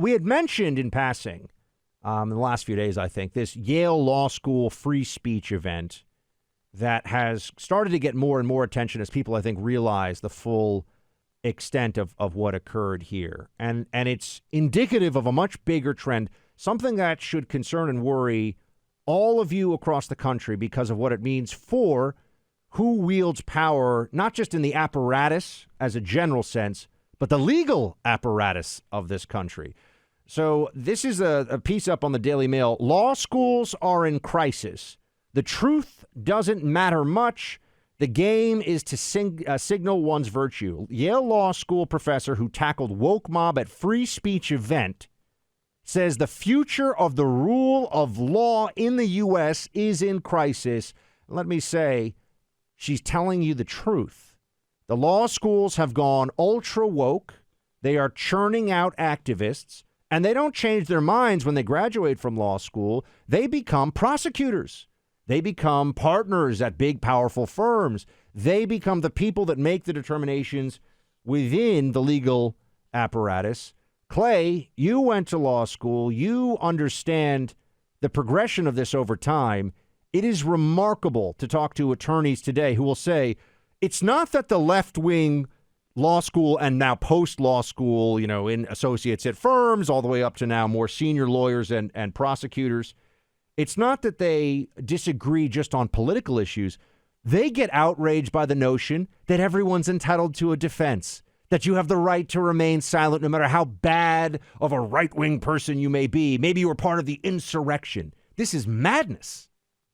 we had mentioned in passing in the last few days, I think, this Yale Law School free speech event that has started to get more and more attention as people, I think, realize the full extent of what occurred here. And it's indicative of a much bigger trend, something that should concern and worry all of you across the country because of what it means for who wields power, not just in the apparatus as a general sense, but the legal apparatus of this country. So this is a piece up on the Daily Mail. Law schools are in crisis. The truth doesn't matter much. The game is to signal one's virtue. Yale Law School professor who tackled woke mob at free speech event says the future of the rule of law in the U.S. is in crisis. Let me say, she's telling you the truth. The law schools have gone ultra woke. They are churning out activists, and they don't change their minds when they graduate from law school. They become prosecutors. They become partners at big, powerful firms. They become the people that make the determinations within the legal apparatus. Clay, you went to law school. You understand the progression of this over time. It is remarkable to talk to attorneys today who will say, it's not that the left-wing law school and now post-law school, in associates at firms, all the way up to now more senior lawyers and prosecutors. It's not that they disagree just on political issues. They get outraged by the notion that everyone's entitled to a defense, that you have the right to remain silent no matter how bad of a right-wing person you may be. Maybe you were part of the insurrection. This is madness.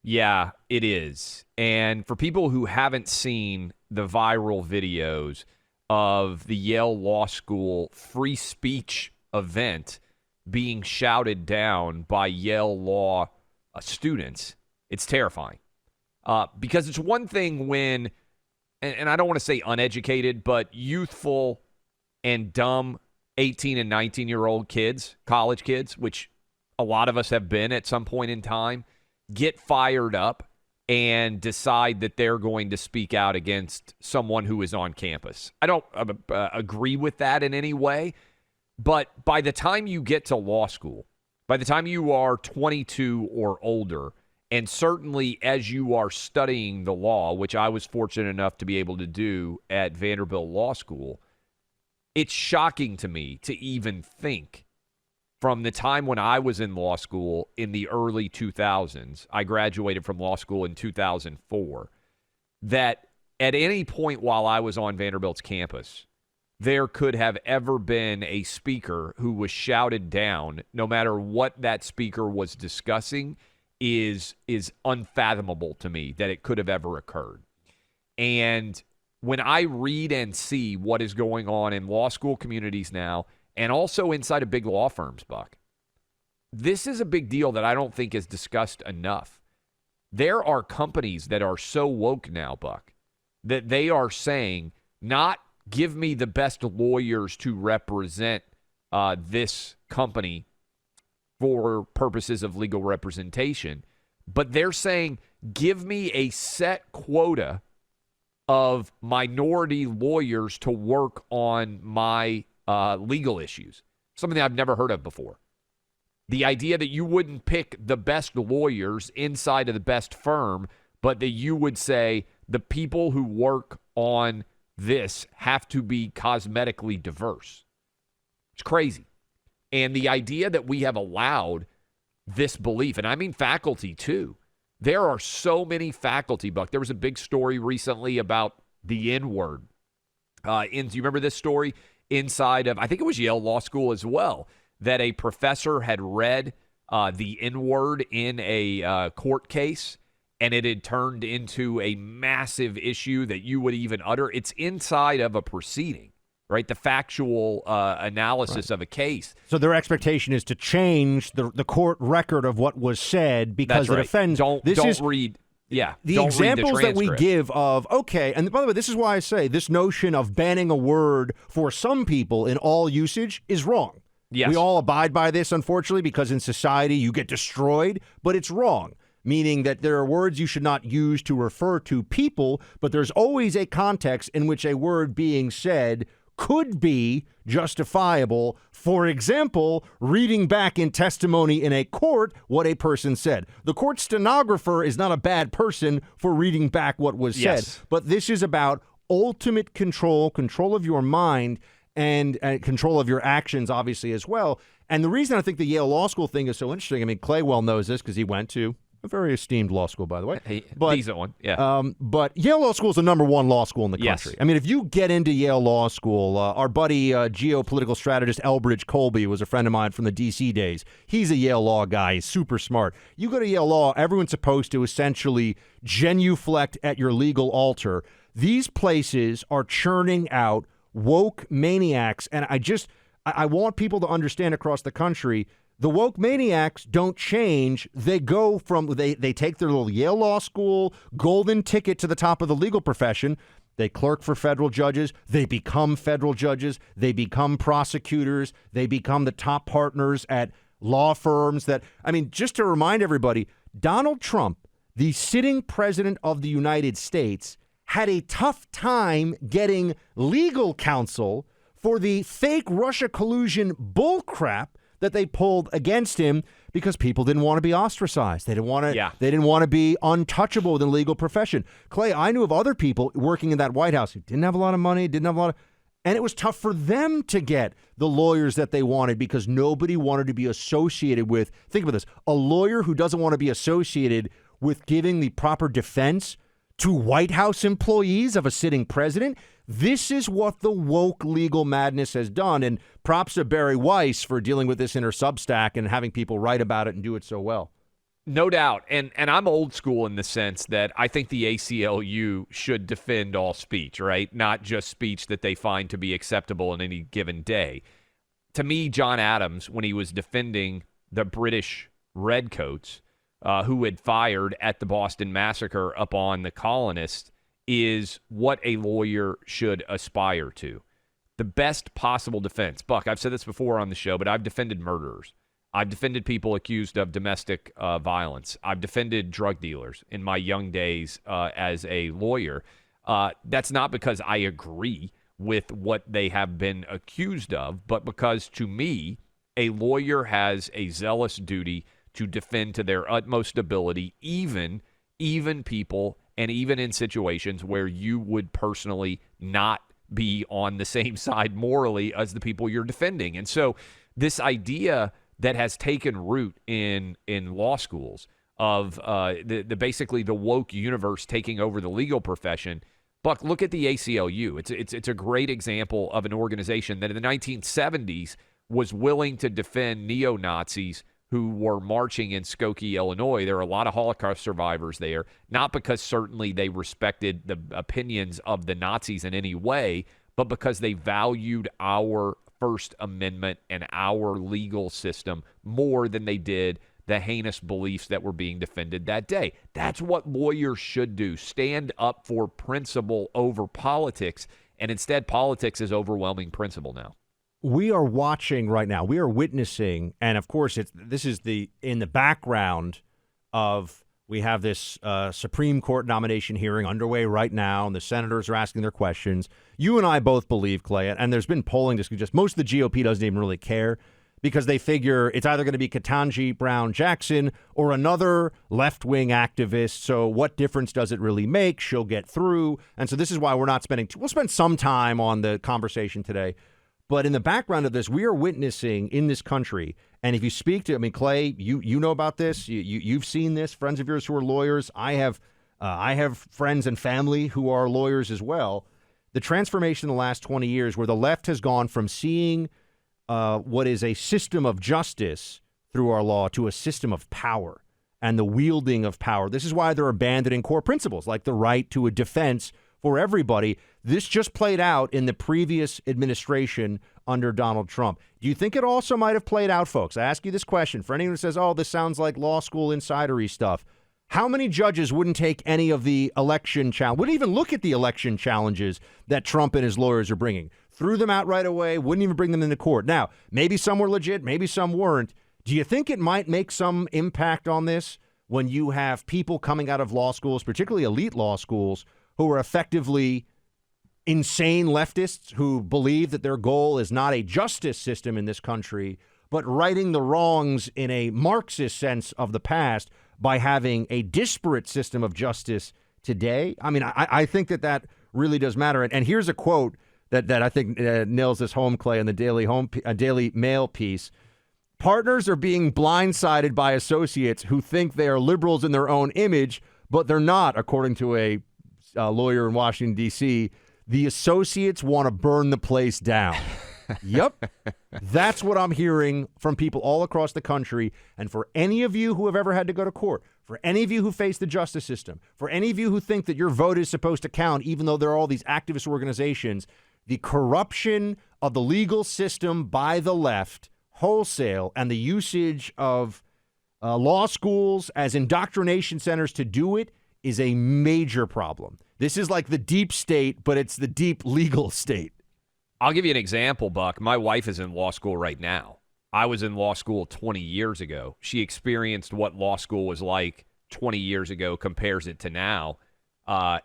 Yeah, it is. And for people who haven't seen the viral videos of the Yale Law School free speech event being shouted down by Yale Law students, it's terrifying. Because it's one thing when, and I don't want to say uneducated, but youthful and dumb 18 and 19-year-old kids, college kids, which a lot of us have been at some point in time, get fired up and decide that they're going to speak out against someone who is on campus. I don't agree with that in any way, but by the time you get to law school, by the time you are 22 or older, and certainly as you are studying the law, which I was fortunate enough to be able to do at Vanderbilt Law School, it's shocking to me to even think from the time when I was in law school in the early 2000s, I graduated from law school in 2004, that at any point while I was on Vanderbilt's campus, there could have ever been a speaker who was shouted down, no matter what that speaker was discussing, is unfathomable to me that it could have ever occurred. And when I read and see what is going on in law school communities now, and also inside of big law firms, Buck, this is a big deal that I don't think is discussed enough. There are companies that are so woke now, Buck, that they are saying, not give me the best lawyers to represent this company for purposes of legal representation, but they're saying, give me a set quota of minority lawyers to work on my legal issues, something I've never heard of before. The idea that you wouldn't pick the best lawyers inside of the best firm, but that you would say the people who work on this have to be cosmetically diverse. It's crazy. And the idea that we have allowed this belief, and I mean faculty too. There are so many faculty, Buck. There was a big story recently about the N-word. Do you remember this story? Inside of, I think it was Yale Law School as well, that a professor had read the N-word in a court case, and it had turned into a massive issue that you would even utter. It's inside of a proceeding, right? The factual analysis of a case. So their expectation is to change the court record of what was said because it offends. Don't read. Yeah. The examples that we give of, okay, and by the way, this is why I say this notion of banning a word for some people in all usage is wrong. Yes. We all abide by this, unfortunately, because in society you get destroyed, but it's wrong, meaning that there are words you should not use to refer to people, but there's always a context in which a word being said could be justifiable. For example, reading back in testimony in a court what a person said. The court stenographer is not a bad person for reading back what was said. But this is about ultimate control of your mind and control of your actions, obviously, as well. And the reason I think the Yale Law School thing is so interesting, I mean, Clay well knows this because he went to a very esteemed law school, by the way. Decent one, yeah. But Yale Law School is the number one law school in the country. I mean, if you get into Yale Law School, our buddy geopolitical strategist Elbridge Colby was a friend of mine from the D.C. days. He's a Yale Law guy. He's super smart. You go to Yale Law, everyone's supposed to essentially genuflect at your legal altar. These places are churning out woke maniacs, and I want people to understand across the country, the woke maniacs don't change. They go from, they take their little Yale Law School golden ticket to the top of the legal profession. They clerk for federal judges. They become federal judges. They become prosecutors. They become the top partners at law firms that, I mean, just to remind everybody, Donald Trump, the sitting president of the United States, had a tough time getting legal counsel for the fake Russia collusion bullcrap that they pulled against him because people didn't want to be ostracized. They didn't want to. They didn't want to be untouchable within the legal profession. Clay, I knew of other people working in that White House who didn't have a lot of money, and it was tough for them to get the lawyers that they wanted because nobody wanted to be associated with. Think about this: a lawyer who doesn't want to be associated with giving the proper defense to White House employees of a sitting president. This is what the woke legal madness has done. And props to Barry Weiss for dealing with this in her Substack and having people write about it and do it so well. No doubt. And I'm old school in the sense that I think the ACLU should defend all speech, right? Not just speech that they find to be acceptable in any given day. To me, John Adams, when he was defending the British redcoats who had fired at the Boston Massacre upon the colonists, is what a lawyer should aspire to. The best possible defense. Buck, I've said this before on the show, but I've defended murderers. I've defended people accused of domestic violence. I've defended drug dealers in my young days as a lawyer. That's not because I agree with what they have been accused of, but because to me, a lawyer has a zealous duty to defend to their utmost ability, even people, and even in situations where you would personally not be on the same side morally as the people you're defending. And so this idea that has taken root in law schools of the basically the woke universe taking over the legal profession. Buck, look at the ACLU. It's a great example of an organization that in the 1970s was willing to defend neo-Nazis who were marching in Skokie, Illinois. There are a lot of Holocaust survivors there, not because certainly they respected the opinions of the Nazis in any way, but because they valued our First Amendment and our legal system more than they did the heinous beliefs that were being defended that day. That's what lawyers should do, stand up for principle over politics, and instead politics is overwhelming principle now. We are watching right now. We are witnessing, and of course, this is in the background of we have this Supreme Court nomination hearing underway right now, and the senators are asking their questions. You and I both believe, Clay, and there's been polling. Just most of the GOP doesn't even really care because they figure it's either going to be Ketanji Brown Jackson or another left-wing activist. So what difference does it really make? She'll get through, and so this is why we're not spending. We'll spend some time on the conversation today. But in the background of this, we are witnessing in this country, and if you speak to, I mean, Clay, you know about this. You've seen this. Friends of yours who are lawyers. I have friends and family who are lawyers as well. The transformation in the last 20 years where the left has gone from seeing what is a system of justice through our law to a system of power and the wielding of power. This is why they're abandoning core principles like the right to a defense for everybody. This just played out in the previous administration under Donald Trump. Do you think it also might have played out, folks? I ask you this question. For anyone who says, oh, this sounds like law school insidery stuff, how many judges wouldn't take any of the election challenge, wouldn't even look at the election challenges that Trump and his lawyers are bringing, threw them out right away, wouldn't even bring them into court? Now, maybe some were legit, maybe some weren't. Do you think it might make some impact on this when you have people coming out of law schools, particularly elite law schools, who are effectively insane leftists who believe that their goal is not a justice system in this country, but righting the wrongs in a Marxist sense of the past by having a disparate system of justice today. I mean, I think that really does matter. And here's a quote that I think nails this home, Clay, in the Daily Mail piece. Partners are being blindsided by associates who think they are liberals in their own image, but they're not, according to a lawyer in Washington, D.C. The associates want to burn the place down. Yep. That's what I'm hearing from people all across the country. And for any of you who have ever had to go to court, for any of you who face the justice system, for any of you who think that your vote is supposed to count, even though there are all these activist organizations, the corruption of the legal system by the left, wholesale, and the usage of law schools as indoctrination centers to do it is a major problem. This is like the deep state, but it's the deep legal state. I'll give you an example, Buck. My wife is in law school right now. I was in law school 20 years ago. She experienced what law school was like 20 years ago, compares it to now.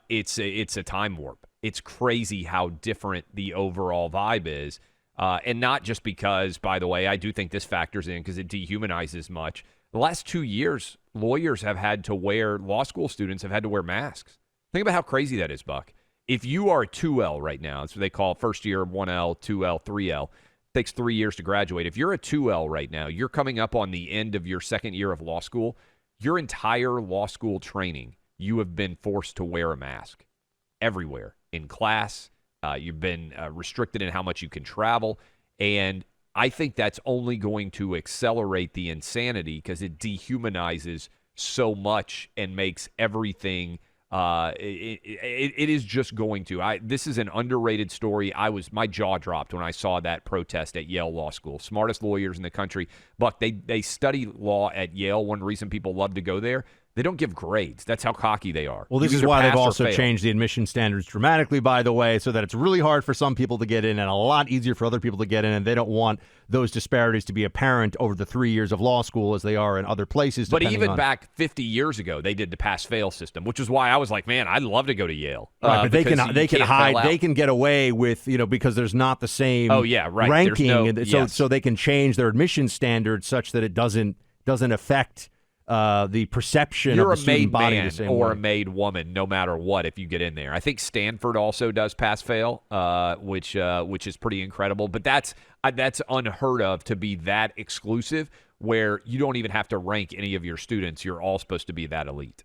It's a time warp. It's crazy how different the overall vibe is. And not just because, by the way, I do think this factors in because it dehumanizes much. The last 2 years, law school students have had to wear masks. Think about how crazy that is, Buck. If you are a 2L right now, that's what they call first year 1L, 2L, 3L. It takes 3 years to graduate. If you're a 2L right now, you're coming up on the end of your second year of law school. Your entire law school training, you have been forced to wear a mask everywhere. In class, you've been restricted in how much you can travel. And I think that's only going to accelerate the insanity because it dehumanizes so much and makes everything it is just going to. This is an underrated story. My jaw dropped when I saw that protest at Yale Law School. Smartest lawyers in the country. Buck, they study law at Yale. One reason people love to go there, they don't give grades. That's how cocky they are. Well, this is why they've also changed the admission standards dramatically, by the way, so that it's really hard for some people to get in and a lot easier for other people to get in, and they don't want those disparities to be apparent over the 3 years of law school as they are in other places. But even back 50 years ago, they did the pass-fail system, which is why I was like, man, I'd love to go to Yale. Right, but they can hide, they can get away with, because there's not the same ranking, so they can change their admission standards such that it doesn't affect the perception of the student body the same way. You're a made woman, no matter what, if you get in there. I think Stanford also does pass-fail, which is pretty incredible. But that's unheard of to be that exclusive, where you don't even have to rank any of your students. You're all supposed to be that elite.